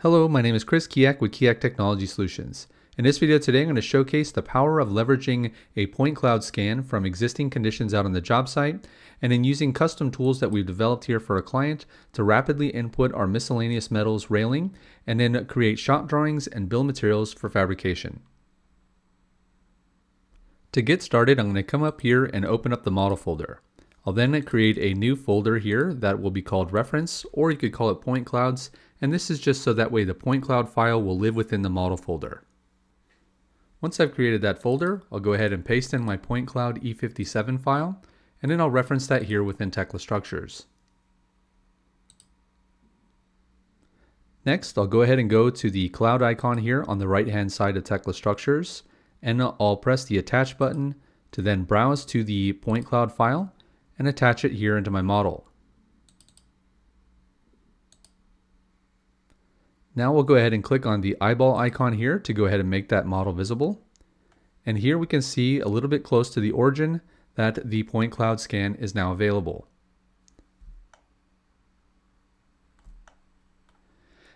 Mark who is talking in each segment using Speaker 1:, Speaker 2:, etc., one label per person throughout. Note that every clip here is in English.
Speaker 1: Hello, my name is Chris Keyack with Keyack Technology Solutions. In this video today, I'm going to showcase the power of leveraging a point cloud scan from existing conditions out on the job site, and then using custom tools that we've developed here for a client to rapidly input our miscellaneous metals railing, and then create shop drawings and bill materials for fabrication. To get started, I'm going to come up here and open up the model folder. I'll then create a new folder here that will be called reference, or you could call it point clouds, and this is just so that way the point cloud file will live within the model folder. Once I've created that folder, I'll go ahead and paste in my point cloud E57 file, and then I'll reference that here within Tekla structures. Next, I'll go ahead and go to the cloud icon here on the right hand side of Tekla structures, and I'll press the attach button to then browse to the point cloud file and attach it here into my model. Now we'll go ahead and click on the eyeball icon here to go ahead and make that model visible. And here we can see a little bit close to the origin that the point cloud scan is now available.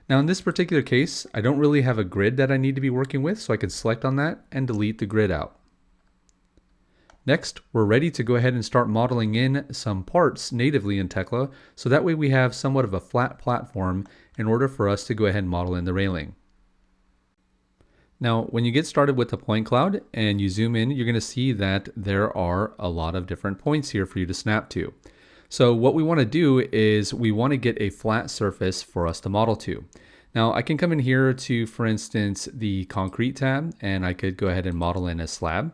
Speaker 1: Now in this particular case, I don't really have a grid that I need to be working with, so I can select on that and delete the grid out. Next, we're ready to go ahead and start modeling in some parts natively in Tekla, so that way we have somewhat of a flat platform in order for us to go ahead and model in the railing. Now, when you get started with the point cloud and you zoom in, you're going to see that there are a lot of different points here for you to snap to. So what we want to do is we want to get a flat surface for us to model to. Now, I can come in here to, for instance, the concrete tab, and I could go ahead and model in a slab.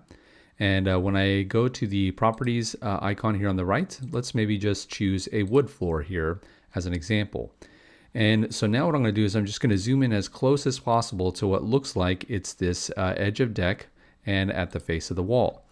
Speaker 1: And when I go to the properties icon here on the right, let's maybe just choose a wood floor here as an example. And so now what I'm going to do is I'm just going to zoom in as close as possible to what looks like it's this edge of deck and at the face of the wall.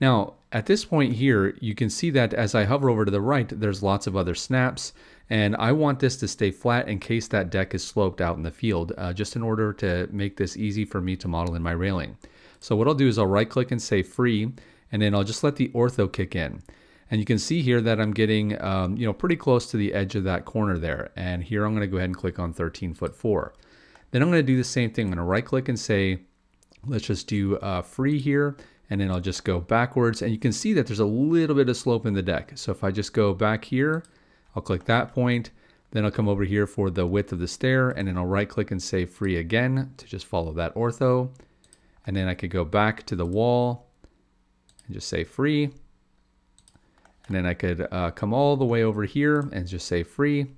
Speaker 1: Now, at this point here, you can see that as I hover over to the right, there's lots of other snaps, and I want this to stay flat in case that deck is sloped out in the field, just in order to make this easy for me to model in my railing. So what I'll do is I'll right click and say free, and then I'll just let the ortho kick in. And you can see here that I'm getting pretty close to the edge of that corner there. And here I'm going to go ahead and click on 13'4". Then I'm going to do the same thing. I'm going to right click and say, let's just do free here. And then I'll just go backwards. And you can see that there's a little bit of slope in the deck. So if I just go back here, I'll click that point. Then I'll come over here for the width of the stair. And then I'll right click and say free again to just follow that ortho. And then I could go back to the wall and just say free. And then I could come all the way over here and just say free.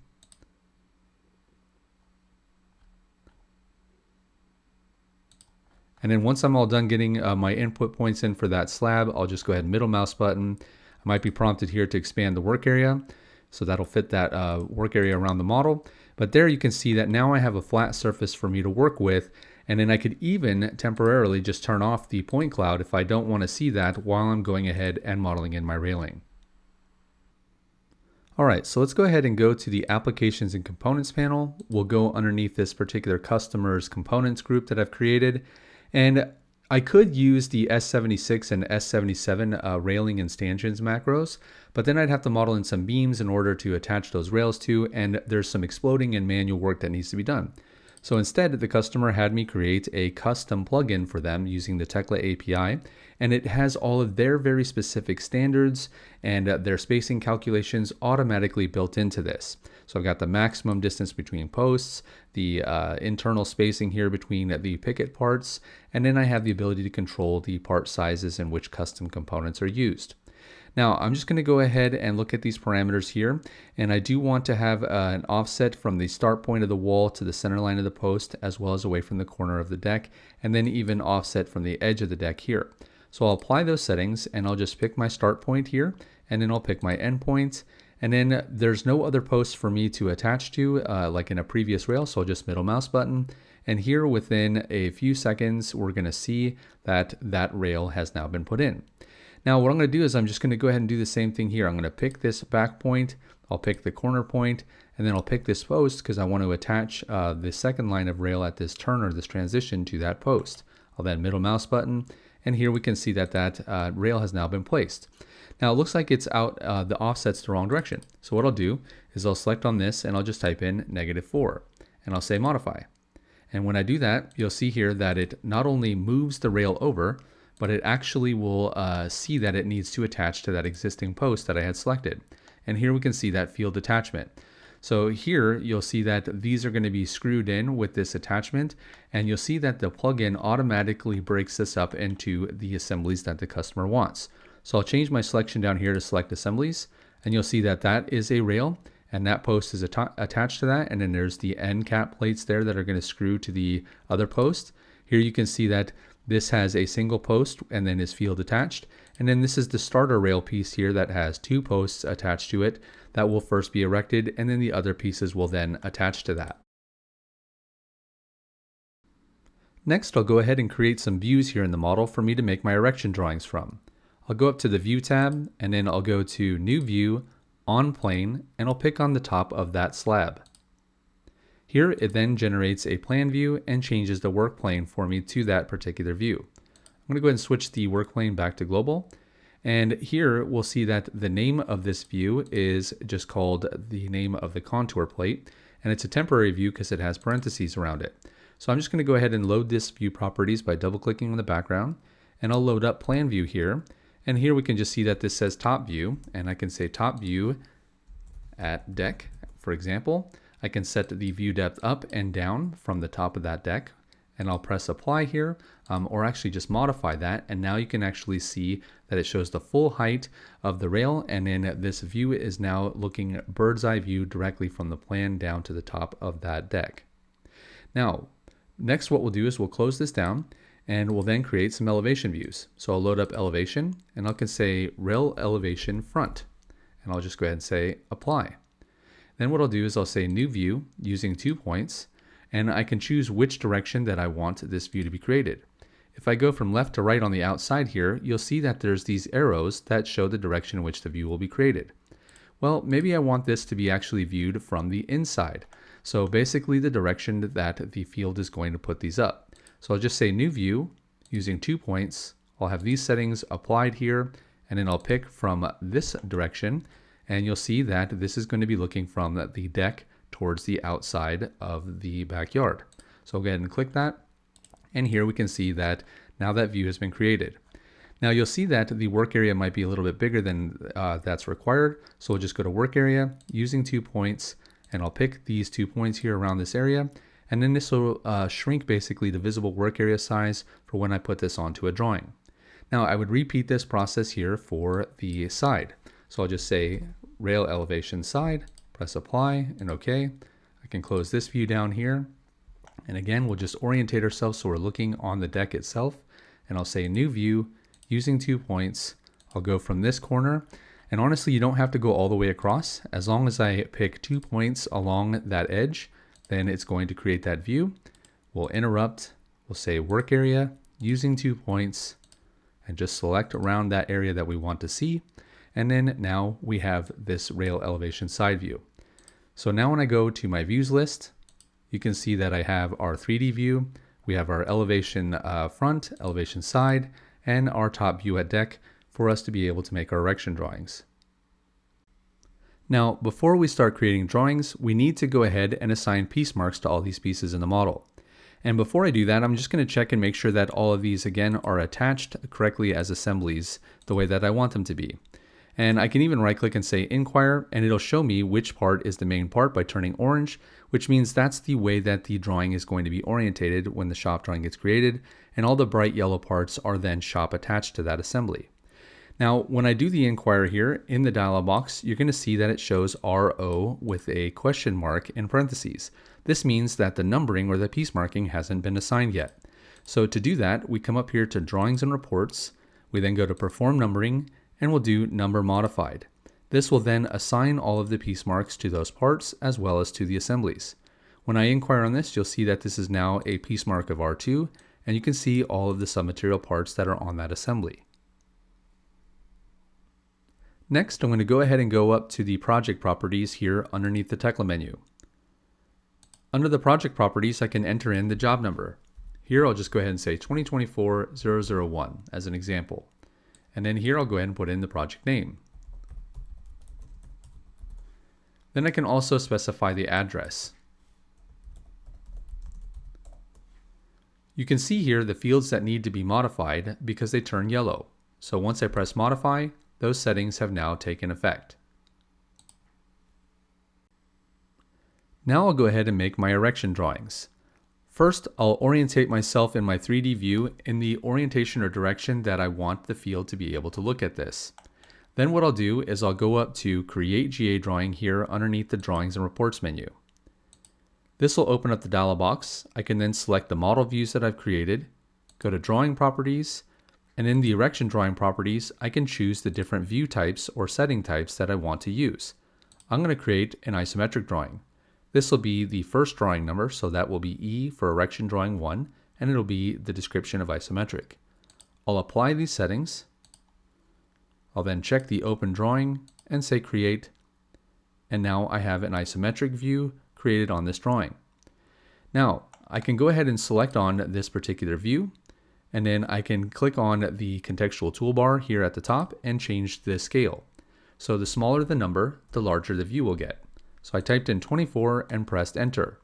Speaker 1: And then once I'm all done getting my input points in for that slab, I'll just go ahead and middle mouse button. I might be prompted here to expand the work area. So that'll fit that work area around the model. But there you can see that now I have a flat surface for me to work with. And then I could even temporarily just turn off the point cloud if I don't want to see that while I'm going ahead and modeling in my railing. Alright, so let's go ahead and go to the Applications and Components panel. We'll go underneath this particular customer's components group that I've created. And I could use the S76 and S77 railing and stanchions macros, but then I'd have to model in some beams in order to attach those rails to, and there's some exploding and manual work that needs to be done. So instead, the customer had me create a custom plugin for them using the Tekla API, and it has all of their very specific standards and their spacing calculations automatically built into this. So I've got the maximum distance between posts, the internal spacing here between the picket parts, and then I have the ability to control the part sizes and which custom components are used. Now, I'm just going to go ahead and look at these parameters here, and I do want to have an offset from the start point of the wall to the center line of the post, as well as away from the corner of the deck, and then even offset from the edge of the deck here. So I'll apply those settings, and I'll just pick my start point here, and then I'll pick my end point, and then there's no other posts for me to attach to, like in a previous rail, so I'll just middle mouse button, and here within a few seconds, we're going to see that that rail has now been put in. Now what I'm going to do is I'm just going to go ahead and do the same thing here. I'm going to pick this back point, I'll pick the corner point, and then I'll pick this post because I want to attach the second line of rail at this turn or this transition to that post. I'll then middle mouse button, and here we can see that that rail has now been placed. Now it looks like it's out, the offset's the wrong direction. So what I'll do is I'll select on this and I'll just type in -4 and I'll say modify. And when I do that, you'll see here that it not only moves the rail over, but it actually will see that it needs to attach to that existing post that I had selected. And here we can see that field attachment. So here you'll see that these are going to be screwed in with this attachment, and you'll see that the plugin automatically breaks this up into the assemblies that the customer wants. So I'll change my selection down here to select assemblies, and you'll see that that is a rail, and that post is attached to that, and then there's the end cap plates there that are going to screw to the other post. Here you can see that this has a single post and then is field attached, and then this is the starter rail piece here that has two posts attached to it that will first be erected, and then the other pieces will then attach to that. Next, I'll go ahead and create some views here in the model for me to make my erection drawings from. I'll go up to the View tab, and then I'll go to New View, On Plane, and I'll pick on the top of that slab. Here it then generates a plan view and changes the work plane for me to that particular view. I'm going to go ahead and switch the work plane back to global. And here we'll see that the name of this view is just called the name of the contour plate. And it's a temporary view because it has parentheses around it. So I'm just going to go ahead and load this view properties by double clicking on the background. And I'll load up plan view here. And here we can just see that this says top view. And I can say top view at deck, for example. I can set the view depth up and down from the top of that deck, and I'll press apply here, or actually just modify that, and now you can actually see that it shows the full height of the rail, and then this view is now looking bird's eye view directly from the plan down to the top of that deck. Now, next what we'll do is we'll close this down, and we'll then create some elevation views. So I'll load up elevation, and I can say rail elevation front, and I'll just go ahead and say apply. Then what I'll do is I'll say new view using 2 points, and I can choose which direction that I want this view to be created. If I go from left to right on the outside here, you'll see that there's these arrows that show the direction in which the view will be created. Well, maybe I want this to be actually viewed from the inside. So basically the direction that the field is going to put these up. So I'll just say new view using 2 points. I'll have these settings applied here, and then I'll pick from this direction. And you'll see that this is going to be looking from the deck towards the outside of the backyard. So I'll go ahead and click that. And here we can see that now that view has been created. Now you'll see that the work area might be a little bit bigger than that's required. So we'll just go to work area using 2 points, and I'll pick these 2 points here around this area. And then this will shrink basically the visible work area size for when I put this onto a drawing. Now I would repeat this process here for the side. So I'll just say rail elevation side, press apply and OK. I can close this view down here. And again, we'll just orientate ourselves so we're looking on the deck itself. And I'll say new view using 2 points. I'll go from this corner. And honestly, you don't have to go all the way across. As long as I pick 2 points along that edge, then it's going to create that view. We'll interrupt. We'll say work area using 2 points and just select around that area that we want to see. And then now we have this rail elevation side view. So now when I go to my views list, you can see that I have our 3D view, we have our elevation front, elevation side, and our top view at deck for us to be able to make our erection drawings. Now, before we start creating drawings, we need to go ahead and assign piece marks to all these pieces in the model. And before I do that, I'm just going to check and make sure that all of these again are attached correctly as assemblies the way that I want them to be. And I can even right click and say inquire, and it'll show me which part is the main part by turning orange, which means that's the way that the drawing is going to be orientated when the shop drawing gets created, and all the bright yellow parts are then shop attached to that assembly. Now, when I do the inquire here in the dialog box, you're going to see that it shows RO with a question mark in parentheses. This means that the numbering or the piece marking hasn't been assigned yet. So to do that, we come up here to Drawings and Reports. We then go to Perform Numbering, and we'll do Number Modified. This will then assign all of the piece marks to those parts as well as to the assemblies. When I inquire on this, you'll see that this is now a piece mark of R2, and you can see all of the submaterial parts that are on that assembly. Next, I'm going to go ahead and go up to the project properties here underneath the Tekla menu. Under the project properties, I can enter in the job number. Here I'll just go ahead and say 2024-001 as an example. And then here I'll go ahead and put in the project name. Then I can also specify the address. You can see here the fields that need to be modified because they turn yellow. So once I press modify, those settings have now taken effect. Now I'll go ahead and make my erection drawings. First, I'll orientate myself in my 3D view in the orientation or direction that I want the field to be able to look at this. Then what I'll do is I'll go up to Create GA Drawing here underneath the Drawings and Reports menu. This will open up the dialog box. I can then select the model views that I've created, go to Drawing Properties, and in the Erection Drawing Properties, I can choose the different view types or setting types that I want to use. I'm going to create an isometric drawing. This will be the first drawing number, so that will be E for Erection Drawing 1, and it'll be the description of isometric. I'll apply these settings. I'll then check the Open Drawing and say Create, and now I have an isometric view created on this drawing. Now, I can go ahead and select on this particular view, and then I can click on the contextual toolbar here at the top and change the scale. So the smaller the number, the larger the view will get. So I typed in 24 and pressed enter.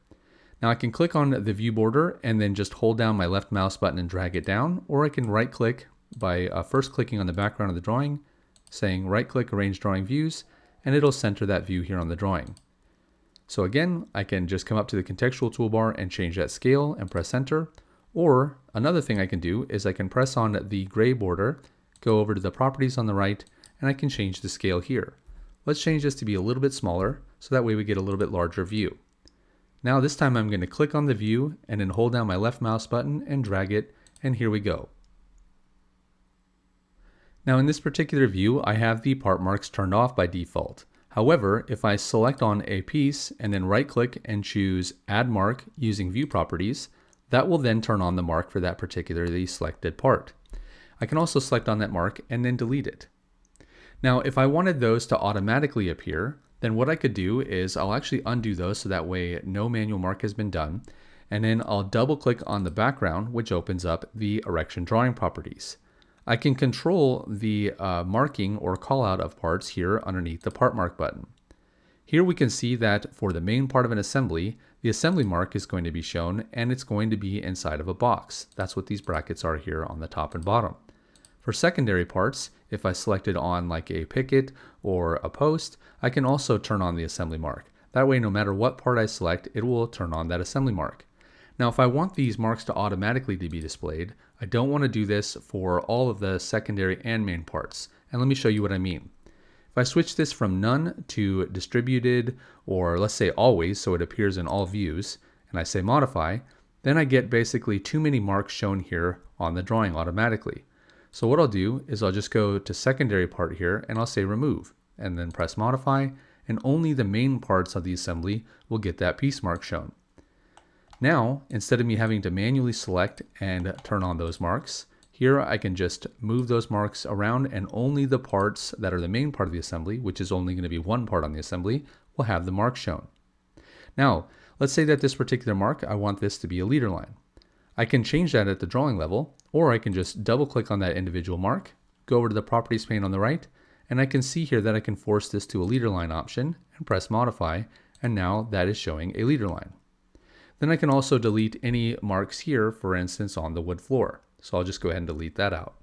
Speaker 1: Now I can click on the view border and then just hold down my left mouse button and drag it down, or I can right click by first clicking on the background of the drawing, saying right click Arrange Drawing Views, and it'll center that view here on the drawing. So again, I can just come up to the contextual toolbar and change that scale and press enter. Or another thing I can do is I can press on the gray border, go over to the properties on the right, and I can change the scale here. Let's change this to be a little bit smaller, so that way we get a little bit larger view. Now this time I'm going to click on the view and then hold down my left mouse button and drag it, and here we go. Now in this particular view, I have the part marks turned off by default. However, if I select on a piece and then right click and choose Add Mark using View Properties, that will then turn on the mark for that particularly selected part. I can also select on that mark and then delete it. Now, if I wanted those to automatically appear, then what I could do is I'll actually undo those so that way no manual mark has been done, and then I'll double click on the background, which opens up the Erection Drawing Properties. I can control the marking or callout of parts here underneath the Part Mark button. Here we can see that for the main part of an assembly, the assembly mark is going to be shown and it's going to be inside of a box. That's what these brackets are here on the top and bottom. For secondary parts, if I selected on like a picket or a post, I can also turn on the assembly mark. That way, no matter what part I select, it will turn on that assembly mark. Now, if I want these marks to automatically be displayed, I don't want to do this for all of the secondary and main parts. And let me show you what I mean. If I switch this from none to distributed, or let's say always, so it appears in all views, and I say modify, then I get basically too many marks shown here on the drawing automatically. So what I'll do is I'll just go to secondary part here and I'll say remove, and then press modify, and only the main parts of the assembly will get that piece mark shown. Now, instead of me having to manually select and turn on those marks, here I can just move those marks around, and only the parts that are the main part of the assembly, which is only going to be one part on the assembly, will have the mark shown. Now, let's say that this particular mark, I want this to be a leader line. I can change that at the drawing level, or I can just double click on that individual mark, go over to the properties pane on the right, and I can see here that I can force this to a leader line option and press modify, and now that is showing a leader line. Then I can also delete any marks here, for instance, on the wood floor. So I'll just go ahead and delete that out.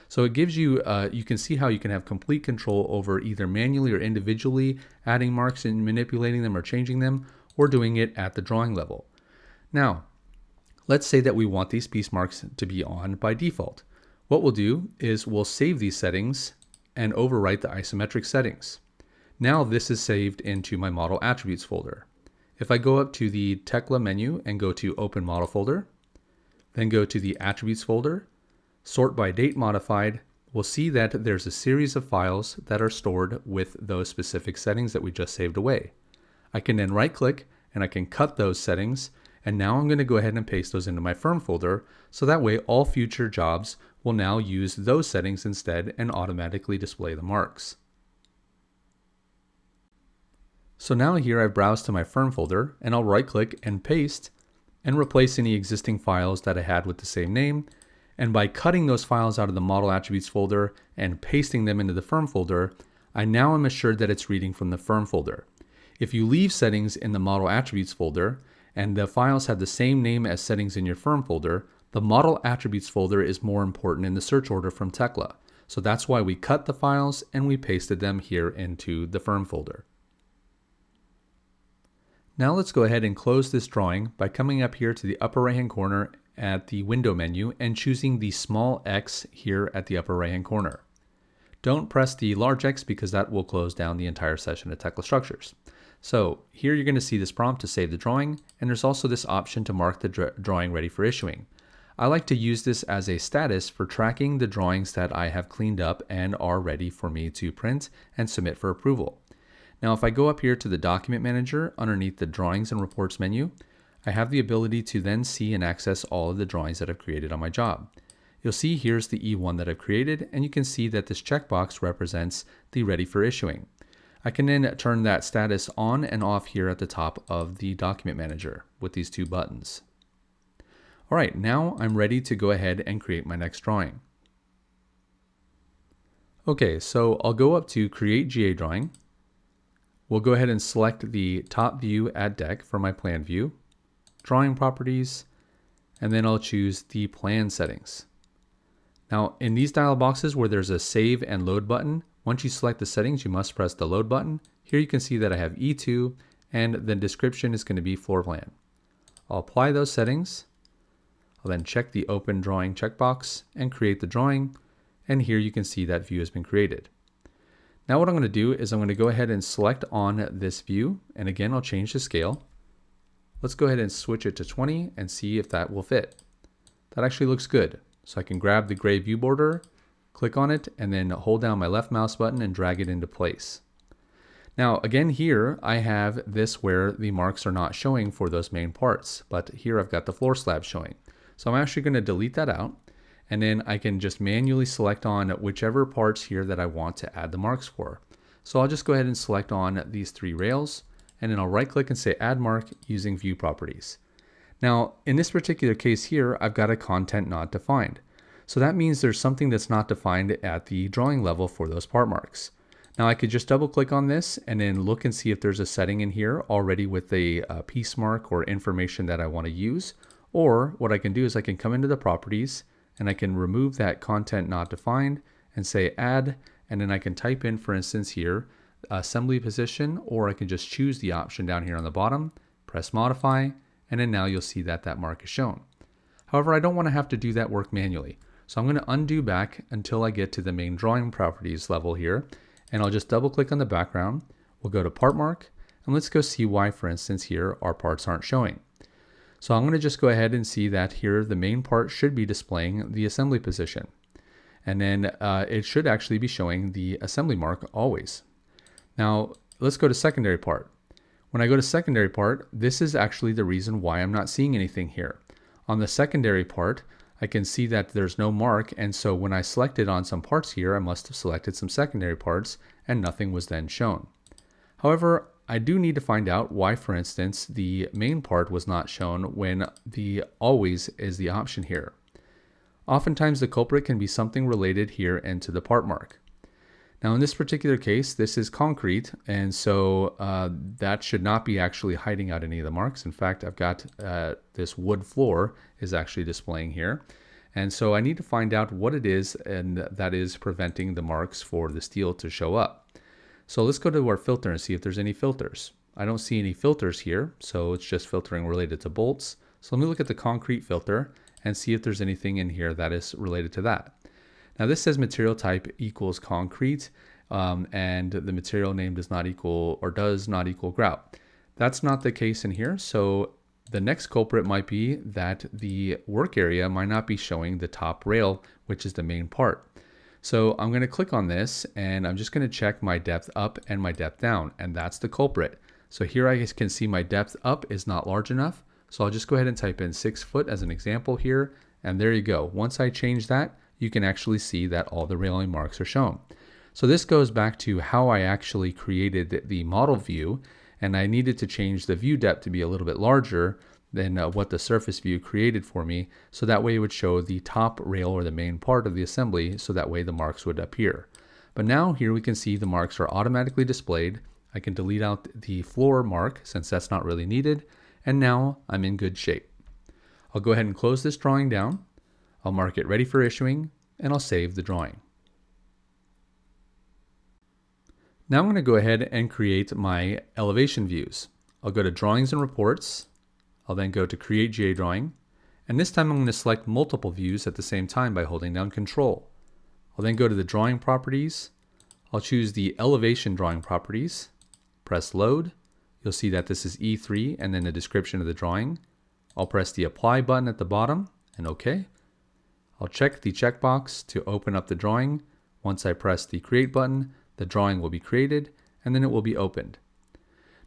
Speaker 1: So it gives you, you can see how you can have complete control over either manually or individually adding marks and manipulating them or changing them, or doing it at the drawing level. Now, let's say that we want these piece marks to be on by default. What we'll do is we'll save these settings and overwrite the isometric settings. Now this is saved into my model attributes folder. If I go up to the Tekla menu and go to Open Model Folder, then go to the Attributes folder, sort by date modified, we'll see that there's a series of files that are stored with those specific settings that we just saved away. I can then right click and I can cut those settings, and now I'm going to go ahead and paste those into my firm folder, so that way all future jobs will now use those settings instead and automatically display the marks. So now here I've browsed to my firm folder, and I'll right click and paste and replace any existing files that I had with the same name. And by cutting those files out of the model attributes folder and pasting them into the firm folder, I now am assured that it's reading from the firm folder. If you leave settings in the model attributes folder and the files have the same name as settings in your firm folder, The model attributes folder is more important in the search order from Tekla. So that's why we cut the files and we pasted them here into the firm folder. Now let's go ahead and close this drawing by coming up here to the upper right hand corner at the window menu and choosing the small X here at the upper right hand corner. Don't press the large X because that will close down the entire session of Tekla Structures. So here you're going to see this prompt to save the drawing, and there's also this option to mark the drawing ready for issuing. I like to use this as a status for tracking the drawings that I have cleaned up and are ready for me to print and submit for approval. Now if I go up here to the Document Manager underneath the Drawings and Reports menu, I have the ability to then see and access all of the drawings that I've created on my job. You'll see here's the E1 that I've created, and you can see that this checkbox represents the ready for issuing. I can then turn that status on and off here at the top of the Document Manager with these two buttons. All right, now I'm ready to go ahead and create my next drawing. Okay, so I'll go up to Create GA Drawing. We'll go ahead and select the top view at deck for my plan view, drawing properties, and then I'll choose the plan settings. Now in these dialog boxes where there's a save and load button, once you select the settings, you must press the load button. Here you can see that I have E2 and the description is going to be floor plan. I'll apply those settings. I'll then check the open drawing checkbox and create the drawing. And here you can see that view has been created. Now what I'm going to do is I'm going to go ahead and select on this view, and again I'll change the scale. Let's go ahead and switch it to 20 and see if that will fit. That actually looks good. So I can grab the gray view border, click on it, and then hold down my left mouse button and drag it into place. Now again here I have this where the marks are not showing for those main parts, but here I've got the floor slab showing. So I'm actually going to delete that out. And then I can just manually select on whichever parts here that I want to add the marks for. So I'll just go ahead and select on these three rails, and then I'll right click and say add mark using view properties. Now in this particular case here, I've got a content not defined. So that means there's something that's not defined at the drawing level for those part marks. Now I could just double click on this and then look and see if there's a setting in here already with a piece mark or information that I want to use. Or what I can do is I can come into the properties and I can remove that content not defined and say add, and then I can type in, for instance here, assembly position, or I can just choose the option down here on the bottom, press modify, and then now you'll see that that mark is shown. However, I don't want to have to do that work manually. So I'm going to undo back until I get to the main drawing properties level here, and I'll just double click on the background. We'll go to part mark, and let's go see why, for instance here, our parts aren't showing. So I'm going to just go ahead and see that here the main part should be displaying the assembly position. And then it should actually be showing the assembly mark always. Now let's go to secondary part. When I go to secondary part, this is actually the reason why I'm not seeing anything here. On the secondary part, I can see that there's no mark, and so when I selected on some parts here, I must have selected some secondary parts and nothing was then shown. However, I do need to find out why, for instance, the main part was not shown when the always is the option here. Oftentimes the culprit can be something related here into the part mark. Now in this particular case, this is concrete, and so that should not be actually hiding out any of the marks. In fact, I've got this wood floor is actually displaying here. And so I need to find out what it is and that is preventing the marks for the steel to show up. So let's go to our filter and see if there's any filters. I don't see any filters here, so it's just filtering related to bolts. So let me look at the concrete filter and see if there's anything in here that is related to that. Now this says material type equals concrete, and the material name does not equal grout. That's not the case in here, so the next culprit might be that the work area might not be showing the top rail, which is the main part. So I'm going to click on this and I'm just going to check my depth up and my depth down, and that's the culprit. So here I can see my depth up is not large enough. So I'll just go ahead and type in 6 foot as an example here. And there you go. Once I change that, you can actually see that all the railing marks are shown. So this goes back to how I actually created the model view, and I needed to change the view depth to be a little bit larger than what the surface view created for me, so that way it would show the top rail or the main part of the assembly, so that way the marks would appear. But now here we can see the marks are automatically displayed. I can delete out the floor mark since that's not really needed, and now I'm in good shape. I'll go ahead and close this drawing down. I'll mark it ready for issuing, and I'll save the drawing. Now I'm going to go ahead and create my elevation views. I'll go to Drawings and Reports. I'll then go to Create GA Drawing. And this time I'm going to select multiple views at the same time by holding down Control. I'll then go to the Drawing Properties. I'll choose the Elevation Drawing Properties. Press Load. You'll see that this is E3 and then the description of the drawing. I'll press the Apply button at the bottom and OK. I'll check the checkbox to open up the drawing. Once I press the Create button, the drawing will be created and then it will be opened.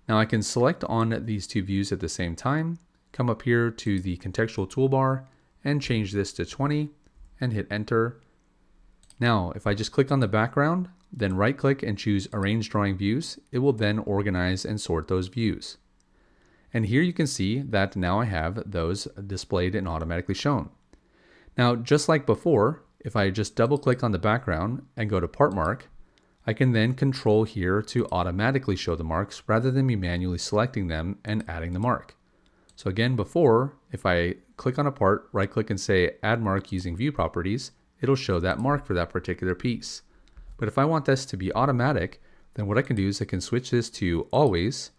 Speaker 1: Now I can select on these two views at the same time, come up here to the contextual toolbar and change this to 20 and hit Enter. Now if I just click on the background, then right click and choose Arrange Drawing Views, it will then organize and sort those views. And here you can see that now I have those displayed and automatically shown. Now just like before, if I just double click on the background and go to Part Mark, I can then control here to automatically show the marks rather than me manually selecting them and adding the mark. So again, before, if I click on a part, right click and say Add Mark using View Properties, it'll show that mark for that particular piece. But if I want this to be automatic, then what I can do is I can switch this to Always.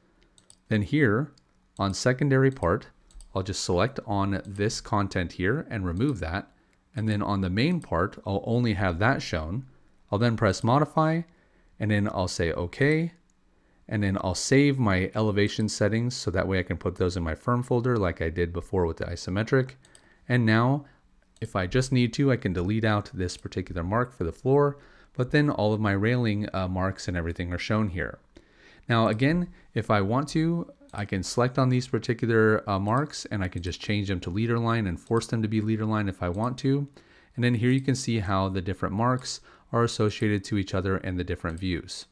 Speaker 1: Then here on Secondary Part, I'll just select on this content here and remove that. And then on the main part, I'll only have that shown. I'll then press Modify, and then I'll say OK. And then I'll save my elevation settings so that way I can put those in my firm folder like I did before with the isometric. And now, if I just need to, I can delete out this particular mark for the floor, but then all of my railing marks and everything are shown here. Now again, if I want to, I can select on these particular marks and I can just change them to leader line and force them to be leader line if I want to. And then here you can see how the different marks are associated to each other and the different views.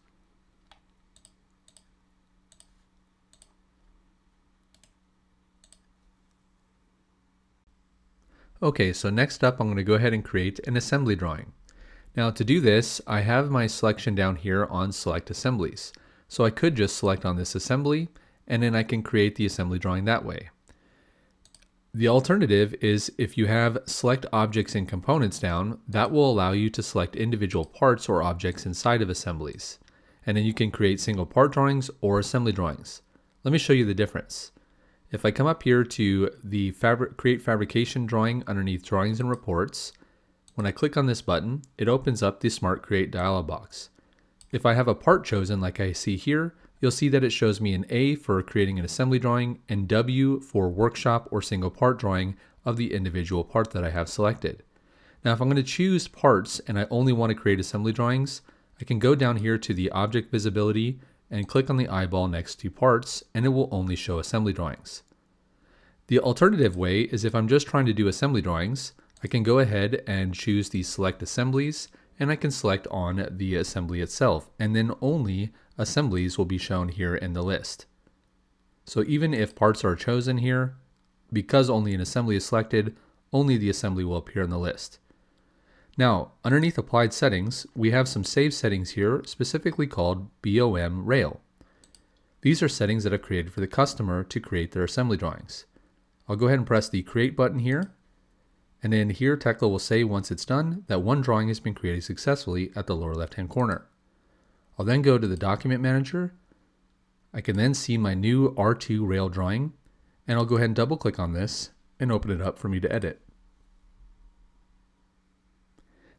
Speaker 1: Okay, so next up I'm going to go ahead and create an assembly drawing. Now to do this, I have my selection down here on Select Assemblies. So I could just select on this assembly and then I can create the assembly drawing that way. The alternative is if you have Select Objects and Components down, that will allow you to select individual parts or objects inside of assemblies. And then you can create single part drawings or assembly drawings. Let me show you the difference. If I come up here to the Create Fabrication drawing underneath Drawings and Reports, when I click on this button, it opens up the Smart Create dialog box. If I have a part chosen like I see here, you'll see that it shows me an A for creating an assembly drawing and W for workshop or single part drawing of the individual part that I have selected. Now if I'm going to choose parts and I only want to create assembly drawings, I can go down here to the object visibility and click on the eyeball next to parts and it will only show assembly drawings. The alternative way is if I'm just trying to do assembly drawings, I can go ahead and choose the Select Assemblies and I can select on the assembly itself and then only assemblies will be shown here in the list. So even if parts are chosen here, because only an assembly is selected, only the assembly will appear in the list. Now, underneath Applied Settings, we have some save settings here specifically called BOM Rail. These are settings that are created for the customer to create their assembly drawings. I'll go ahead and press the Create button here, and then here Tekla will say once it's done that one drawing has been created successfully at the lower left-hand corner. I'll then go to the Document Manager. I can then see my new R2 rail drawing, and I'll go ahead and double click on this and open it up for me to edit.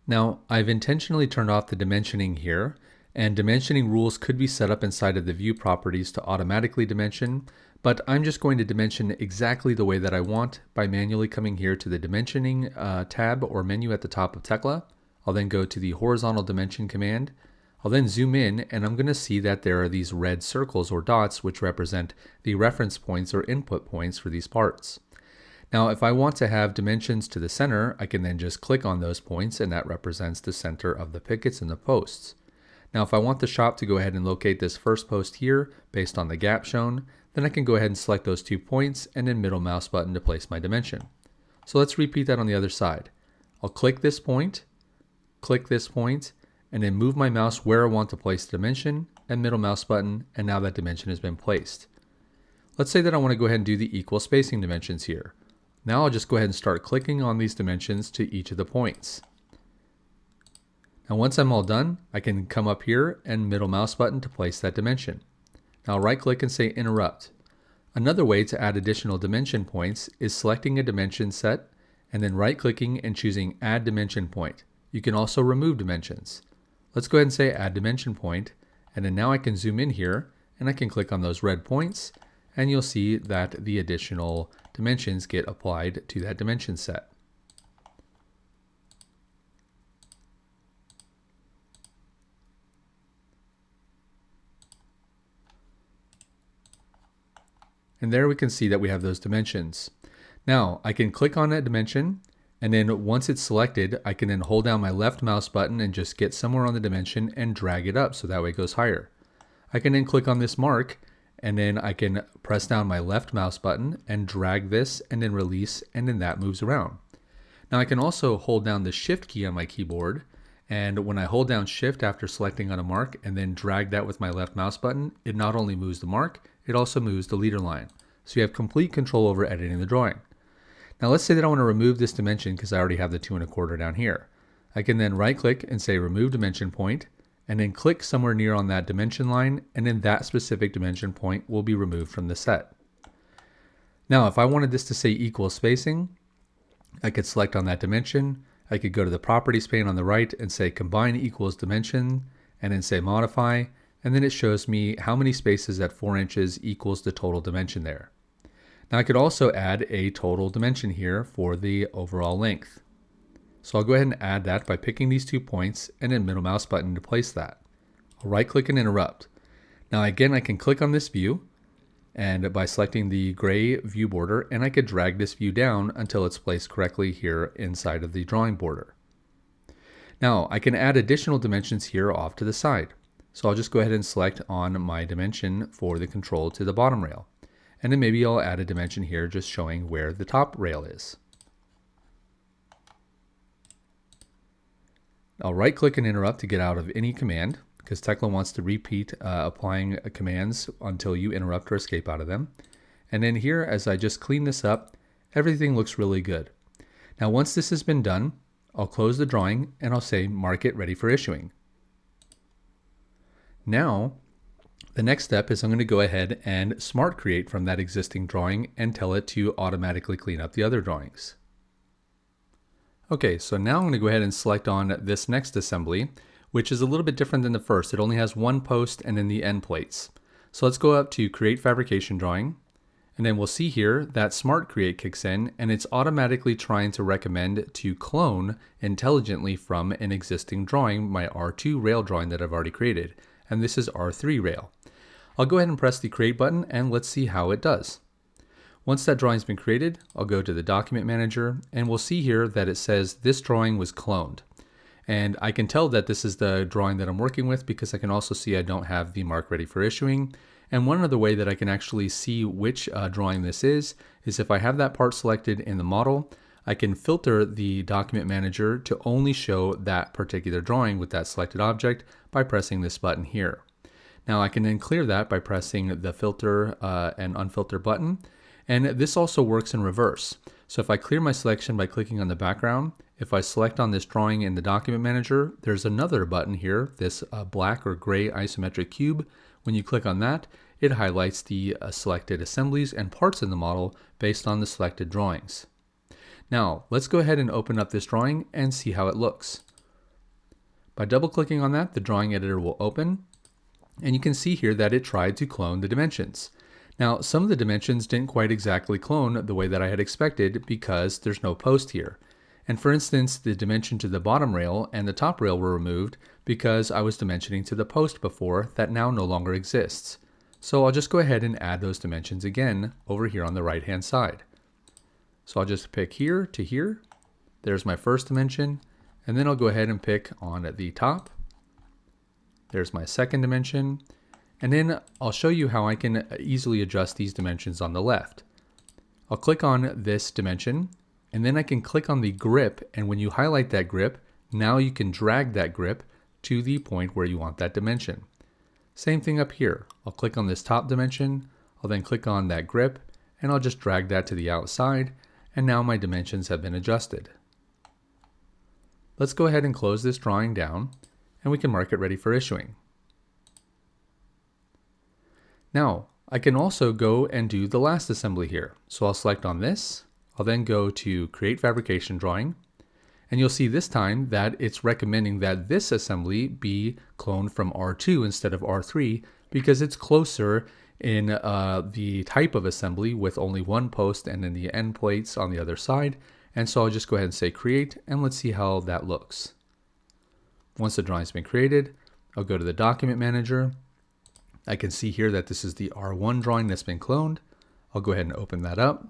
Speaker 1: Now, I've intentionally turned off the dimensioning here, and dimensioning rules could be set up inside of the view properties to automatically dimension, but I'm just going to dimension exactly the way that I want by manually coming here to the dimensioning tab or menu at the top of Tekla. I'll then go to the horizontal dimension command. I'll then zoom in and I'm going to see that there are these red circles or dots which represent the reference points or input points for these parts. Now if I want to have dimensions to the center, I can then just click on those points and that represents the center of the pickets and the posts. Now if I want the shop to go ahead and locate this first post here based on the gap shown, then I can go ahead and select those 2 points and then middle mouse button to place my dimension. So let's repeat that on the other side. I'll click this point, and then move my mouse where I want to place the dimension and middle mouse button, and now that dimension has been placed. Let's say that I want to go ahead and do the equal spacing dimensions here. Now I'll just go ahead and start clicking on these dimensions to each of the points. Now once I'm all done, I can come up here and middle mouse button to place that dimension. Now I'll right click and say interrupt. Another way to add additional dimension points is selecting a dimension set and then right clicking and choosing add dimension point. You can also remove dimensions. Let's go ahead and say add dimension point, and then now I can zoom in here and I can click on those red points and you'll see that the additional dimensions get applied to that dimension set. And there we can see that we have those dimensions. Now I can click on that dimension, and then once it's selected, I can then hold down my left mouse button and just get somewhere on the dimension and drag it up so that way it goes higher. I can then click on this mark, and then I can press down my left mouse button and drag this and then release, and then that moves around. Now I can also hold down the shift key on my keyboard, and when I hold down shift after selecting on a mark and then drag that with my left mouse button, it not only moves the mark, it also moves the leader line. So you have complete control over editing the drawing. Now let's say that I want to remove this dimension because I already have the 2 1/4 down here. I can then right click and say remove dimension point, and then click somewhere near on that dimension line, and then that specific dimension point will be removed from the set. Now if I wanted this to say equal spacing, I could select on that dimension. I could go to the properties pane on the right and say combine equals dimension, and then say modify, and then it shows me how many spaces at 4 inches equals the total dimension there. Now I could also add a total dimension here for the overall length. So I'll go ahead and add that by picking these 2 points and then middle mouse button to place that. I'll right click and interrupt. Now again, I can click on this view, and by selecting the gray view border, and I could drag this view down until it's placed correctly here inside of the drawing border. Now I can add additional dimensions here off to the side. So I'll just go ahead and select on my dimension for the control to the bottom rail. And then maybe I'll add a dimension here just showing where the top rail is. I'll right click and interrupt to get out of any command, because Tekla wants to repeat applying commands until you interrupt or escape out of them. And then here, as I just clean this up, everything looks really good. Now once this has been done, I'll close the drawing and I'll say mark it ready for issuing. Now, the next step is I'm going to go ahead and smart create from that existing drawing and tell it to automatically clean up the other drawings. Okay, so now I'm going to go ahead and select on this next assembly, which is a little bit different than the first. It only has 1 post and then the end plates. So let's go up to create fabrication drawing, and then we'll see here that smart create kicks in, and it's automatically trying to recommend to clone intelligently from an existing drawing, my R2 rail drawing that I've already created. And this is R3 rail. I'll go ahead and press the create button and let's see how it does. Once that drawing's been created, I'll go to the document manager and we'll see here that it says this drawing was cloned. And I can tell that this is the drawing that I'm working with because I can also see I don't have the mark ready for issuing. And one other way that I can actually see which drawing this is if I have that part selected in the model, I can filter the document manager to only show that particular drawing with that selected object by pressing this button here. Now I can then clear that by pressing the filter and unfilter button, and this also works in reverse. So if I clear my selection by clicking on the background, if I select on this drawing in the document manager, there's another button here, this black or gray isometric cube. When you click on that, it highlights the selected assemblies and parts in the model based on the selected drawings. Now, let's go ahead and open up this drawing and see how it looks. By double clicking on that, the drawing editor will open, and you can see here that it tried to clone the dimensions. Now, some of the dimensions didn't quite exactly clone the way that I had expected because there's no post here. And for instance, the dimension to the bottom rail and the top rail were removed because I was dimensioning to the post before that now no longer exists. So I'll just go ahead and add those dimensions again over here on the right hand side. So I'll just pick here to here. There's my first dimension, and then I'll go ahead and pick on the top. There's my second dimension, and then I'll show you how I can easily adjust these dimensions on the left. I'll click on this dimension, and then I can click on the grip, and when you highlight that grip, now you can drag that grip to the point where you want that dimension. Same thing up here. I'll click on this top dimension, I'll then click on that grip, and I'll just drag that to the outside, and now my dimensions have been adjusted. Let's go ahead and close this drawing down, and we can mark it ready for issuing. Now, I can also go and do the last assembly here. So I'll select on this, I'll then go to Create Fabrication Drawing, and you'll see this time that it's recommending that this assembly be cloned from R2 instead of R3 because it's closer in the type of assembly with only one post and then the end plates on the other side. And so I'll just go ahead and say Create, and let's see how that looks. Once the drawing's been created, I'll go to the Document Manager. I can see here that this is the R1 drawing that's been cloned. I'll go ahead and open that up.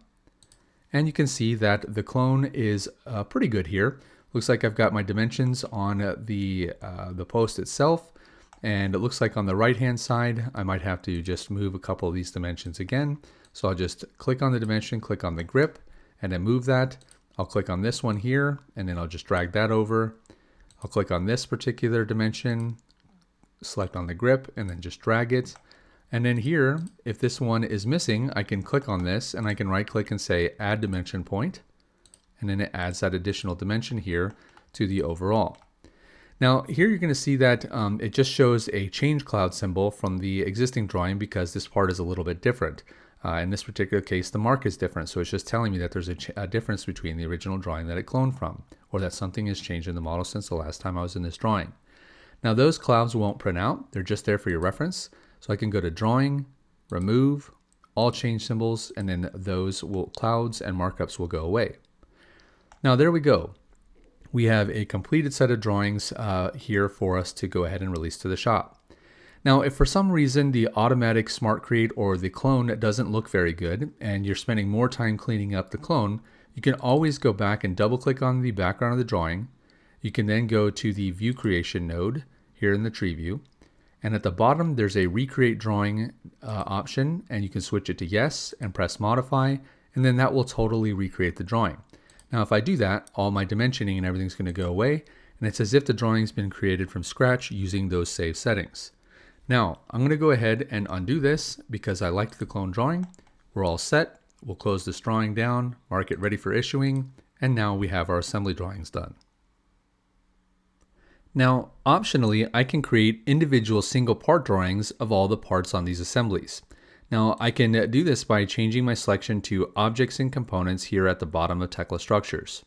Speaker 1: And you can see that the clone is pretty good here. Looks like I've got my dimensions on the post itself. And it looks like on the right-hand side, I might have to just move a couple of these dimensions again. So I'll just click on the dimension, click on the grip, and then move that. I'll click on this one here, and then I'll just drag that over. I'll click on this particular dimension, select on the grip, and then just drag it. And then here, if this one is missing, I can click on this, and I can right-click and say Add Dimension Point. And then it adds that additional dimension here to the overall. Now here you're going to see that it just shows a change cloud symbol from the existing drawing because this part is a little bit different. In this particular case, the mark is different, so it's just telling me that there's a difference between the original drawing that it cloned from, or that something has changed in the model since the last time I was in this drawing. Now those clouds won't print out, they're just there for your reference. So I can go to Drawing, Remove, All Change Symbols, and then those clouds and markups will go away. Now there we go. We have a completed set of drawings here for us to go ahead and release to the shop. Now, if for some reason the automatic Smart Create or the clone doesn't look very good and you're spending more time cleaning up the clone, you can always go back and double click on the background of the drawing. You can then go to the View Creation node here in the tree view. And at the bottom, there's a Recreate Drawing option, and you can switch it to Yes and press Modify, and then that will totally recreate the drawing. Now, if I do that, all my dimensioning and everything's going to go away, and it's as if the drawing's been created from scratch using those saved settings. Now, I'm going to go ahead and undo this because I liked the clone drawing. We're all set. We'll close this drawing down, mark it ready for issuing, and now we have our assembly drawings done. Now, optionally, I can create individual single part drawings of all the parts on these assemblies. Now, I can do this by changing my selection to Objects and Components here at the bottom of Tekla Structures.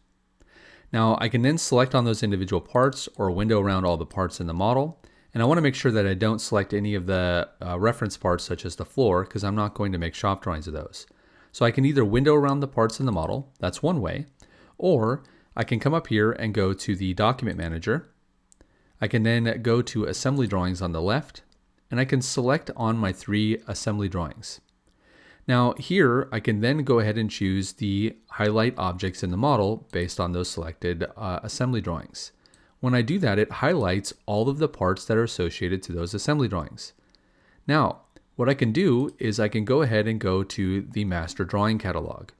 Speaker 1: Now, I can then select on those individual parts or window around all the parts in the model. And I want to make sure that I don't select any of the reference parts such as the floor because I'm not going to make shop drawings of those. So I can either window around the parts in the model, that's one way, or I can come up here and go to the Document Manager. I can then go to Assembly Drawings on the left, and I can select on my 3 assembly drawings. Now here I can then go ahead and choose the highlight objects in the model based on those selected assembly drawings. When I do that, it highlights all of the parts that are associated to those assembly drawings. Now, what I can do is I can go ahead and go to the Master Drawing Catalog.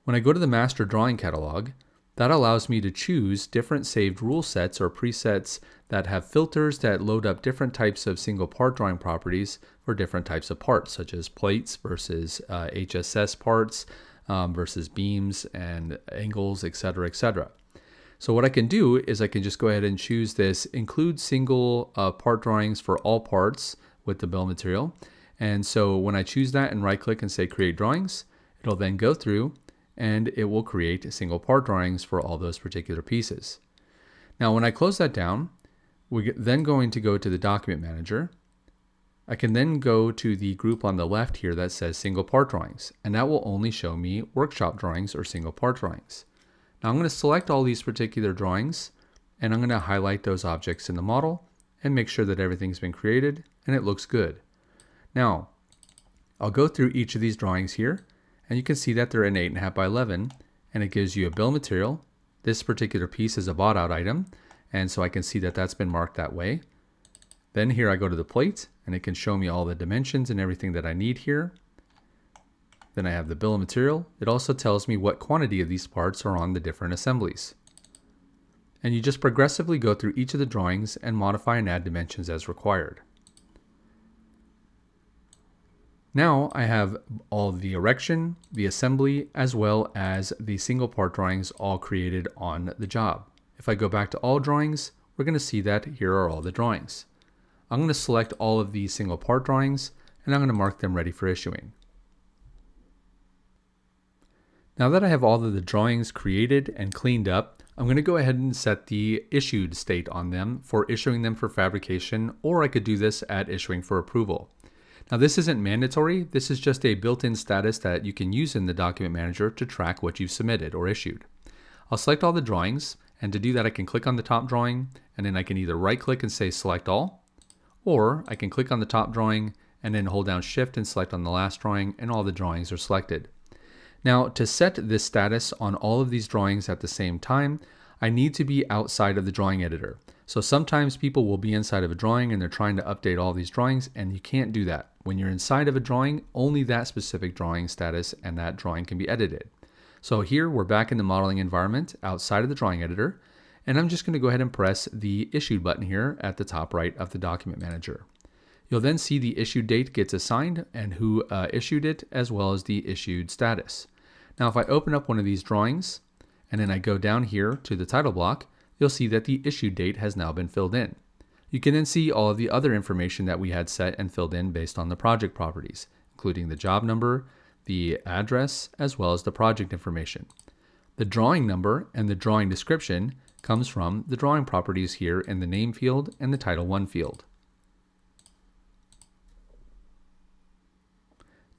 Speaker 1: When I go to the Master Drawing Catalog, that allows me to choose different saved rule sets or presets that have filters that load up different types of single part drawing properties for different types of parts, such as plates versus HSS parts versus beams and angles, etc., etc. So what I can do is I can just go ahead and choose this Include Single Part Drawings for All Parts with the bill of material. And so when I choose that and right click and say Create Drawings, it'll then go through and it will create single part drawings for all those particular pieces. Now when I close that down, we're then going to go to the Document Manager. I can then go to the group on the left here that says Single Part Drawings, and that will only show me workshop drawings or single part drawings. Now I'm going to select all these particular drawings, and I'm going to highlight those objects in the model and make sure that everything's been created and it looks good. Now, I'll go through each of these drawings here, and you can see that they're in 8.5 by 11, and it gives you a bill of material. This particular piece is a bought out item, and so I can see that that's been marked that way. Then here I go to the plate, and it can show me all the dimensions and everything that I need here. Then I have the bill of material. It also tells me what quantity of these parts are on the different assemblies. And you just progressively go through each of the drawings and modify and add dimensions as required. Now I have all the erection, the assembly, as well as the single part drawings all created on the job. If I go back to all drawings, we're going to see that here are all the drawings. I'm going to select all of these single part drawings and I'm going to mark them ready for issuing. Now that I have all of the drawings created and cleaned up, I'm going to go ahead and set the issued state on them for issuing them for fabrication, or I could do this at issuing for approval. Now this isn't mandatory, this is just a built-in status that you can use in the document manager to track what you've submitted or issued. I'll select all the drawings, and to do that I can click on the top drawing, and then I can either right click and say select all, or I can click on the top drawing and then hold down shift and select on the last drawing, and all the drawings are selected. Now to set this status on all of these drawings at the same time, I need to be outside of the drawing editor. So sometimes people will be inside of a drawing and they're trying to update all these drawings, and you can't do that. When you're inside of a drawing, only that specific drawing status and that drawing can be edited. So here we're back in the modeling environment outside of the drawing editor, and I'm just going to go ahead and press the issued button here at the top right of the document manager. You'll then see the issue date gets assigned and who issued it, as well as the issued status. Now if I open up one of these drawings and then I go down here to the title block, you'll see that the issue date has now been filled in. You can then see all of the other information that we had set and filled in based on the project properties, including the job number, the address, as well as the project information. The drawing number and the drawing description comes from the drawing properties here in the name field and the title 1 field.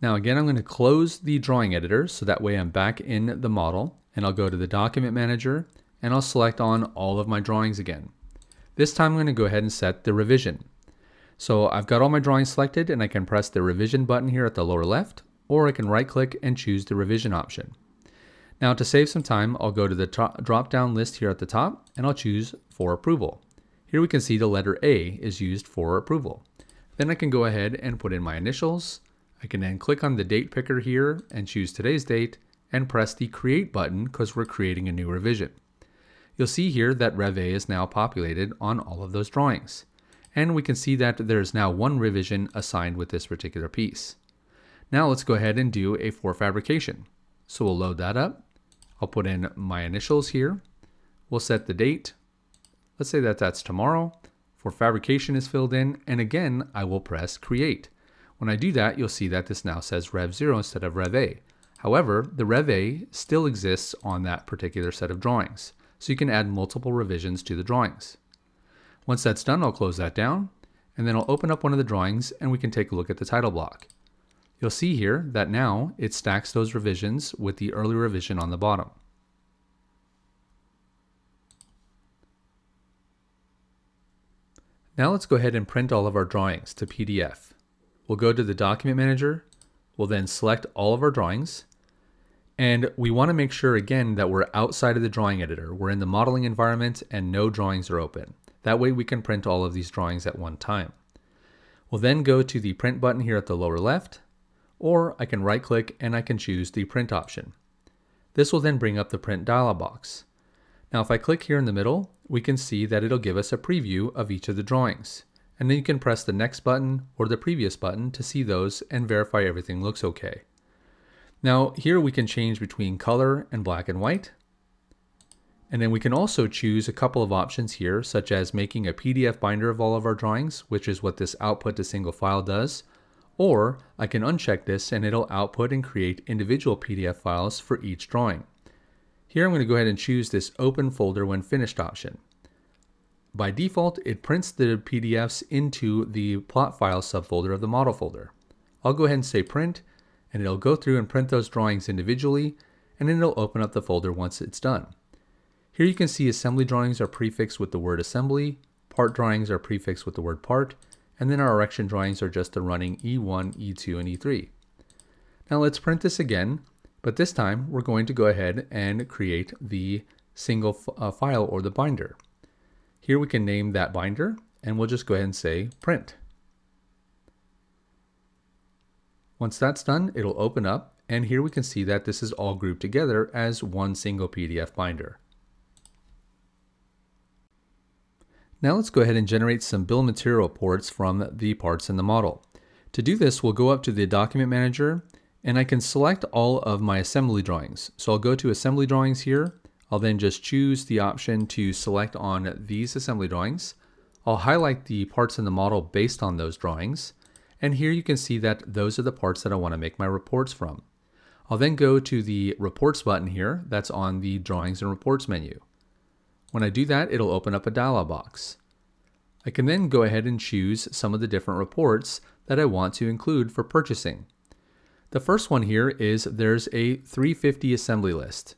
Speaker 1: Now again, I'm going to close the drawing editor so that way I'm back in the model, and I'll go to the document manager and I'll select on all of my drawings again. This time I'm going to go ahead and set the revision. So I've got all my drawings selected and I can press the revision button here at the lower left, or I can right click and choose the revision option. Now to save some time, I'll go to the drop down list here at the top and I'll choose for approval. Here we can see the letter A is used for approval. Then I can go ahead and put in my initials. I can then click on the date picker here and choose today's date and press the create button because we're creating a new revision. You'll see here that Rev A is now populated on all of those drawings. And we can see that there's now one revision assigned with this particular piece. Now let's go ahead and do a for fabrication. So we'll load that up. I'll put in my initials here. We'll set the date. Let's say that that's tomorrow. For fabrication is filled in, and again I will press create. When I do that, you'll see that this now says Rev 0 instead of Rev A. However, the Rev A still exists on that particular set of drawings, so you can add multiple revisions to the drawings. Once that's done, I'll close that down, and then I'll open up one of the drawings and we can take a look at the title block. You'll see here that now it stacks those revisions with the early revision on the bottom. Now let's go ahead and print all of our drawings to PDF. We'll go to the document manager, we'll then select all of our drawings, and we want to make sure again that we're outside of the drawing editor. We're in the modeling environment and no drawings are open. That way we can print all of these drawings at one time. We'll then go to the print button here at the lower left, or I can right click and I can choose the print option. This will then bring up the print dialog box. Now if I click here in the middle, we can see that it'll give us a preview of each of the drawings. And then you can press the next button or the previous button to see those and verify everything looks okay. Now here we can change between color and black and white. And then we can also choose a couple of options here, such as making a PDF binder of all of our drawings, which is what this output to single file does. Or I can uncheck this and it'll output and create individual PDF files for each drawing. Here I'm going to go ahead and choose this open folder when finished option. By default, it prints the PDFs into the plot file subfolder of the model folder. I'll go ahead and say print, and it'll go through and print those drawings individually, and then it'll open up the folder once it's done. Here you can see assembly drawings are prefixed with the word assembly, part drawings are prefixed with the word part, and then our erection drawings are just the running E1, E2, and E3. Now let's print this again, but this time we're going to go ahead and create the single file or the binder. Here we can name that binder, and we'll just go ahead and say print. Once that's done, it'll open up, and here we can see that this is all grouped together as one single PDF binder. Now let's go ahead and generate some bill of material reports from the parts in the model. To do this, we'll go up to the document manager and I can select all of my assembly drawings. So I'll go to assembly drawings here. I'll then just choose the option to select on these assembly drawings. I'll highlight the parts in the model based on those drawings. And here you can see that those are the parts that I want to make my reports from. I'll then go to the reports button here that's on the drawings and reports menu. When I do that, it'll open up a dialog box. I can then go ahead and choose some of the different reports that I want to include for purchasing. The first one here is there's a 350 assembly list.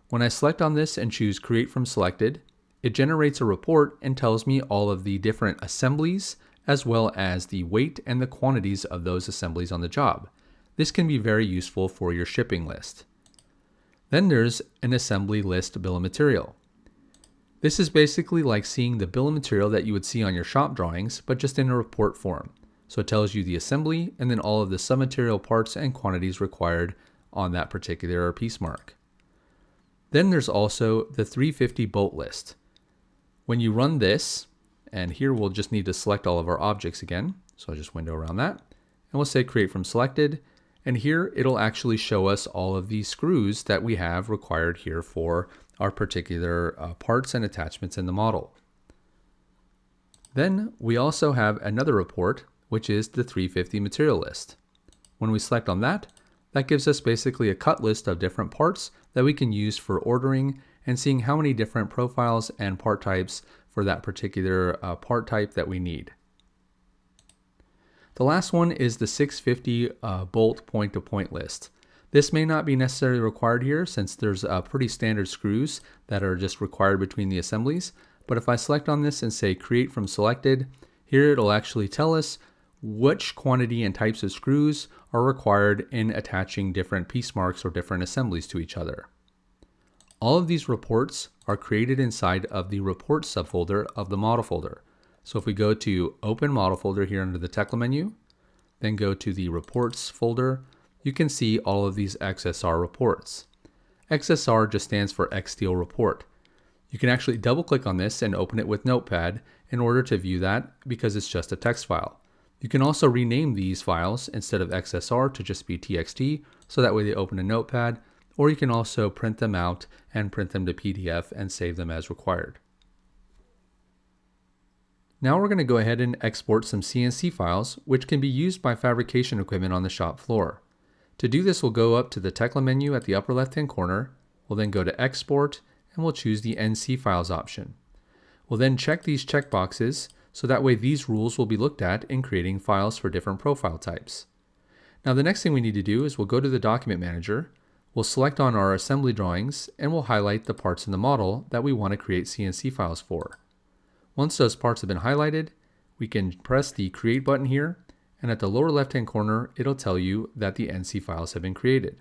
Speaker 1: When I select on this and choose Create from Selected, it generates a report and tells me all of the different assemblies as well as the weight and the quantities of those assemblies on the job. This can be very useful for your shipping list. Then there's an assembly list bill of material. This is basically like seeing the bill of material that you would see on your shop drawings, but just in a report form. So it tells you the assembly and then all of the submaterial parts and quantities required on that particular piece mark. Then there's also the 350 bolt list. When you run this, and here we'll just need to select all of our objects again. So I'll just window around that and we'll say Create from Selected. And here it'll actually show us all of the screws that we have required here for our particular parts and attachments in the model. Then we also have another report, which is the 350 material list. When we select on that, that gives us basically a cut list of different parts that we can use for ordering and seeing how many different profiles and part types for that particular part type that we need. The last one is the 650 bolt point-to-point list. This may not be necessarily required here since there's pretty standard screws that are just required between the assemblies. But if I select on this and say Create from Selected, here it'll actually tell us which quantity and types of screws are required in attaching different piece marks or different assemblies to each other. All of these reports are created inside of the Reports subfolder of the model folder. So if we go to Open Model Folder here under the Tekla menu, then go to the Reports folder, you can see all of these XSR reports. XSR just stands for XSteel Report. You can actually double click on this and open it with Notepad in order to view that because it's just a text file. You can also rename these files instead of XSR to just be TXT so that way they open in Notepad, or you can also print them out and print them to PDF and save them as required. Now we're going to go ahead and export some CNC files which can be used by fabrication equipment on the shop floor. To do this, we'll go up to the Tekla menu at the upper left-hand corner. We'll then go to Export, and we'll choose the NC Files option. We'll then check these checkboxes, so that way these rules will be looked at in creating files for different profile types. Now the next thing we need to do is we'll go to the Document Manager, we'll select on our assembly drawings, and we'll highlight the parts in the model that we want to create CNC files for. Once those parts have been highlighted, we can press the Create button here, and at the lower left-hand corner, it'll tell you that the NC files have been created.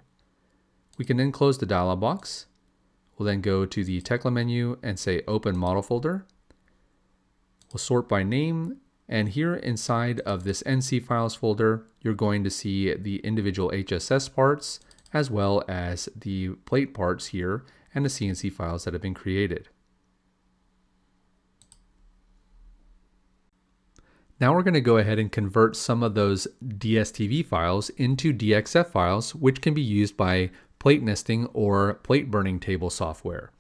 Speaker 1: We can then close the dialog box. We'll then go to the Tekla menu and say Open Model Folder. We'll sort by name, and here inside of this NC Files folder, you're going to see the individual HSS parts, as well as the plate parts here, and the CNC files that have been created. Now we're going to go ahead and convert some of those DSTV files into DXF files, which can be used by plate nesting or plate burning table software.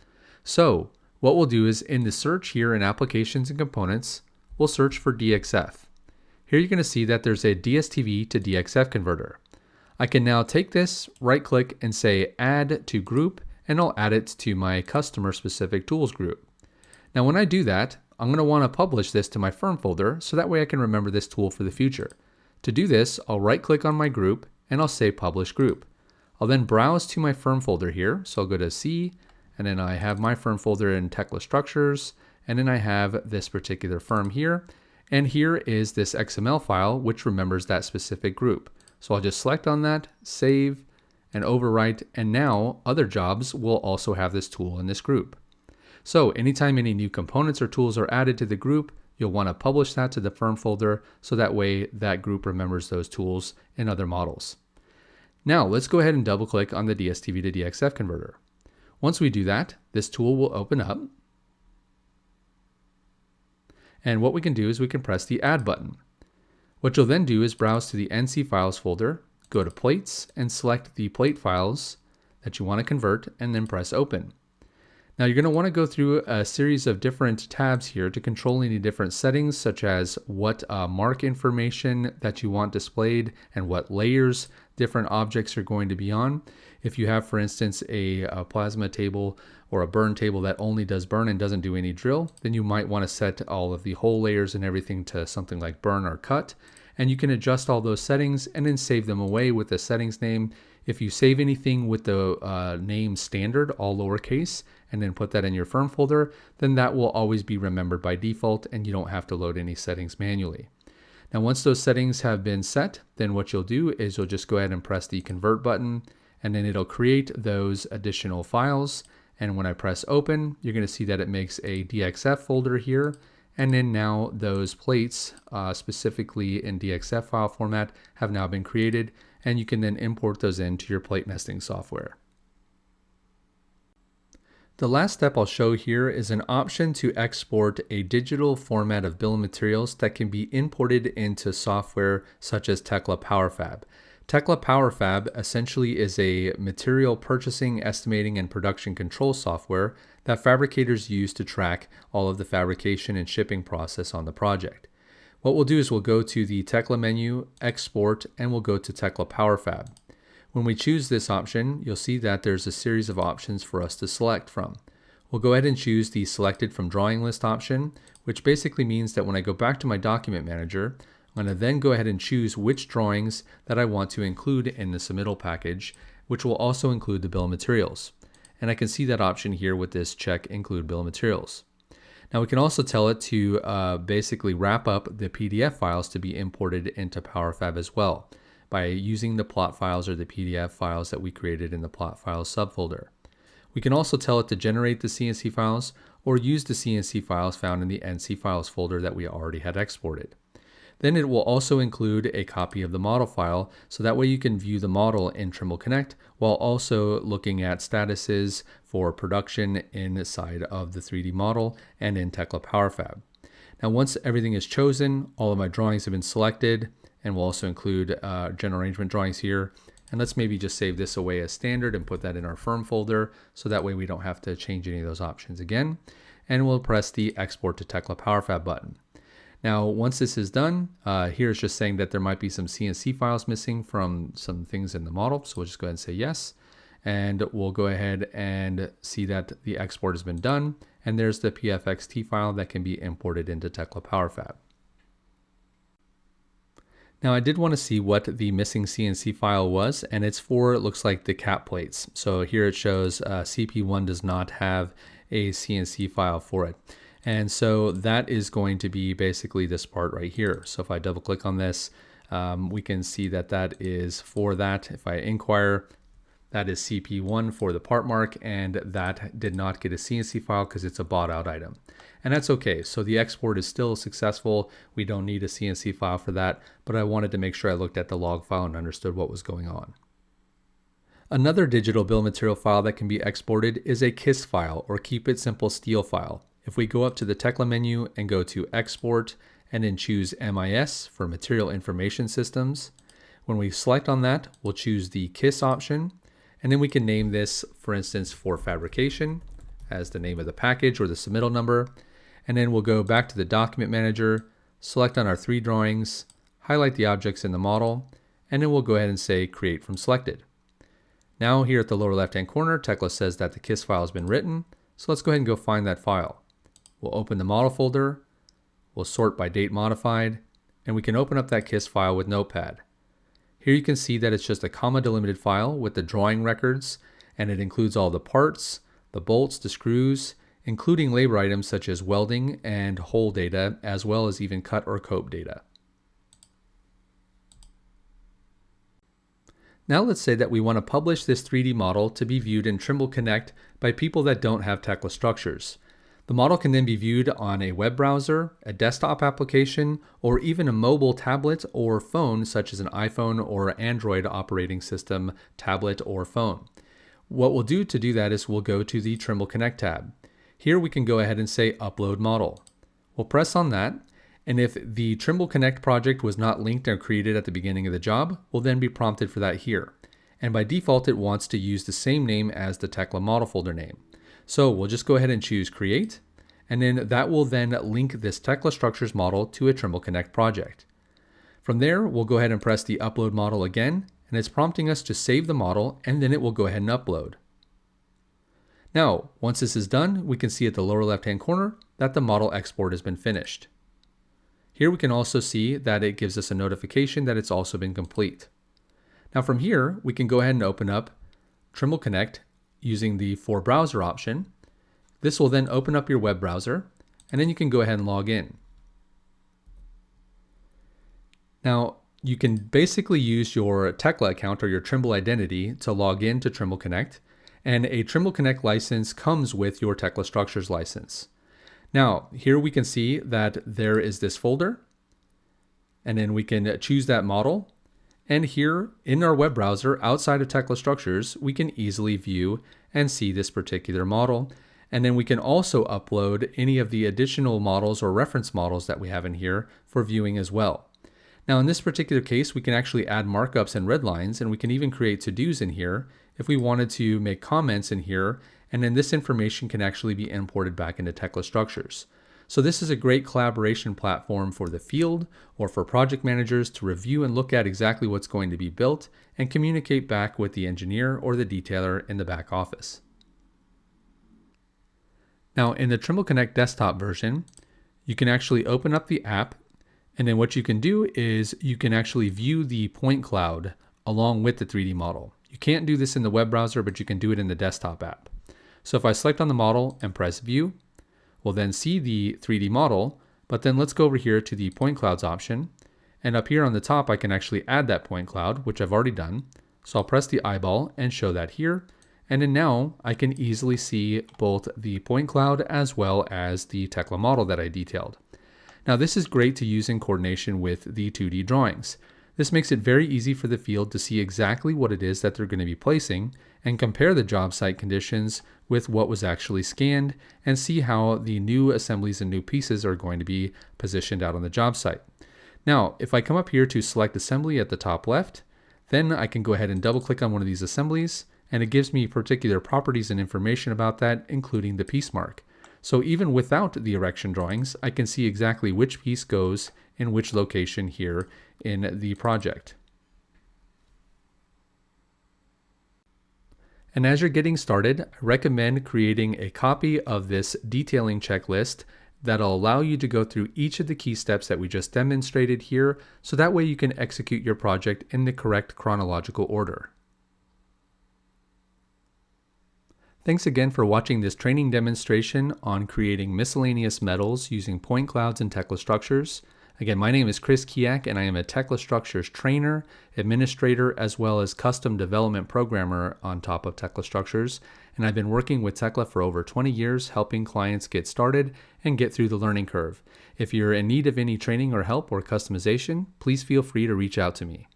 Speaker 1: So what we'll do is in the search here in Applications and Components, we'll search for DXF. Here you're going to see that there's a DSTV to DXF converter. I can now take this, right click and say Add to Group, and I'll add it to my customer specific tools group. Now when I do that, I'm going to want to publish this to my firm folder so that way I can remember this tool for the future. To do this, I'll right click on my group and I'll say Publish Group. I'll then browse to my firm folder here. So I'll go to C, and then I have my firm folder in Tekla Structures, and then I have this particular firm here. And here is this XML file which remembers that specific group. So I'll just select on that, save, and overwrite, and now other jobs will also have this tool in this group. So anytime any new components or tools are added to the group, you'll want to publish that to the firm folder so that way that group remembers those tools in other models. Now let's go ahead and double click on the DSTV to DXF converter. Once we do that, this tool will open up. And what we can do is we can press the Add button. What you'll then do is browse to the NC Files folder, go to Plates, and select the plate files that you want to convert, and then press Open. Now you're going to want to go through a series of different tabs here to control any different settings, such as what mark information that you want displayed and what layers different objects are going to be on. If you have, for instance, a plasma table or a burn table that only does burn and doesn't do any drill, then you might want to set all of the hole layers and everything to something like burn or cut. And you can adjust all those settings and then save them away with the settings name. If you save anything with the name standard, all lowercase, and then put that in your firm folder, then that will always be remembered by default and you don't have to load any settings manually. Now once those settings have been set, then what you'll do is you'll just go ahead and press the convert button, and then it'll create those additional files. And when I press open, you're going to see that it makes a DXF folder here. And then now those plates, specifically in DXF file format, have now been created, and you can then import those into your plate nesting software. The last step I'll show here is an option to export a digital format of bill of materials that can be imported into software such as Tekla PowerFab. Tekla PowerFab essentially is a material purchasing, estimating, and production control software that fabricators use to track all of the fabrication and shipping process on the project. What we'll do is we'll go to the Tekla menu, Export, and we'll go to Tekla PowerFab. When we choose this option, you'll see that there's a series of options for us to select from. We'll go ahead and choose the Selected from Drawing List option, which basically means that when I go back to my document manager, I'm going to then go ahead and choose which drawings that I want to include in the submittal package, which will also include the bill of materials. And I can see that option here with this check Include Bill of Materials. Now we can also tell it to basically wrap up the PDF files to be imported into PowerFab as well, by using the plot files or the PDF files that we created in the plot files subfolder. We can also tell it to generate the CNC files or use the CNC files found in the NC Files folder that we already had exported. Then it will also include a copy of the model file, so that way you can view the model in Trimble Connect while also looking at statuses for production inside of the 3D model and in Tekla PowerFab. Now once everything is chosen, all of my drawings have been selected, and we'll also include general arrangement drawings here. And let's maybe just save this away as standard and put that in our firm folder, so that way we don't have to change any of those options again. And we'll press the Export to Tekla PowerFab button. Now, once this is done, here it's just saying that there might be some CNC files missing from some things in the model. So we'll just go ahead and say yes. And we'll go ahead and see that the export has been done. And there's the PFXT file that can be imported into Tekla PowerFab. Now I did want to see what the missing CNC file was, and it's for, it looks like, the cap plates. So here it shows CP1 does not have a CNC file for it. And so that is going to be basically this part right here. So if I double click on this, we can see that that is for that. If I inquire, that is CP1 for the part mark, and that did not get a CNC file because it's a bought out item. And that's okay. So the export is still successful. We don't need a CNC file for that, but I wanted to make sure I looked at the log file and understood what was going on. Another digital bill of material file that can be exported is a KISS file, or Keep It Simple Steel file. If we go up to the Tekla menu and go to Export and then choose MIS for Material Information Systems, when we select on that, we'll choose the KISS option, and then we can name this, for instance, for Fabrication as the name of the package or the submittal number. And then we'll go back to the document manager, select on our 3 drawings, highlight the objects in the model, and then we'll go ahead and say Create from Selected. Now here at the lower left hand corner, Tekla says that the KISS file has been written, so let's go ahead and go find that file. We'll open the model folder, we'll sort by date modified, and we can open up that KISS file with Notepad. Here you can see that it's just a comma delimited file with the drawing records, and it includes all the parts, the bolts, the screws, including labor items such as welding and hole data, as well as even cut or cope data. Now let's say that we want to publish this 3D model to be viewed in Trimble Connect by people that don't have Tekla structures. The model can then be viewed on a web browser, a desktop application, or even a mobile tablet or phone such as an iPhone or Android operating system tablet or phone. What we'll do to do that is we'll go to the Trimble Connect tab. Here we can go ahead and say Upload Model. We'll press on that, And if the Trimble Connect project was not linked or created at the beginning of the job, we'll then be prompted for that here. And by default, it wants to use the same name as the Tekla model folder name. So we'll just go ahead and choose Create, and then that will then link this Tekla Structures model to a Trimble Connect project. From there, we'll go ahead and press the Upload Model again, and it's prompting us to save the model, and then it will go ahead and upload. Now, once this is done, we can see at the lower left-hand corner that the model export has been finished. Here we can also see that it gives us a notification that it's also been complete. Now from here, we can go ahead and open up Trimble Connect using the For Browser option. This will then open up your web browser, and then you can go ahead and log in. Now, you can basically use your Tekla account or your Trimble identity to log in to Trimble Connect, and a Trimble Connect license comes with your Tekla Structures license. Now, here we can see that there is this folder, and then we can choose that model. And here in our web browser, outside of Tekla Structures, we can easily view and see this particular model. And then we can also upload any of the additional models or reference models that we have in here for viewing as well. Now in this particular case, we can actually add markups and red lines, and we can even create to-dos in here if we wanted to make comments in here, and then this information can actually be imported back into Tekla Structures. So this is a great collaboration platform for the field or for project managers to review and look at exactly what's going to be built and communicate back with the engineer or the detailer in the back office. Now in the Trimble Connect desktop version, you can actually open up the app, and then what you can do is you can actually view the point cloud along with the 3D model. You can't do this in the web browser, but you can do it in the desktop app. So if I select on the model and press View, we'll then see the 3D model, but then let's go over here to the point clouds option. And up here on the top, I can actually add that point cloud, which I've already done. So I'll press the eyeball and show that here. And then now I can easily see both the point cloud as well as the Tekla model that I detailed. Now this is great to use in coordination with the 2D drawings. This makes it very easy for the field to see exactly what it is that they're going to be placing and compare the job site conditions with what was actually scanned and see how the new assemblies and new pieces are going to be positioned out on the job site. Now, if I come up here to select assembly at the top left, then I can go ahead and double click on one of these assemblies, and it gives me particular properties and information about that, including the piece mark. So even without the erection drawings, I can see exactly which piece goes in which location here in the project. And as you're getting started, I recommend creating a copy of this detailing checklist that'll allow you to go through each of the key steps that we just demonstrated here, so that way you can execute your project in the correct chronological order. Thanks again for watching this training demonstration on creating miscellaneous metals using point clouds and Tekla Structures. Again, my name is Keyack, and I am a Tekla Structures trainer, administrator, as well as custom development programmer on top of Tekla Structures. And I've been working with Tekla for over 20 years, helping clients get started and get through the learning curve. If you're in need of any training or help or customization, please feel free to reach out to me.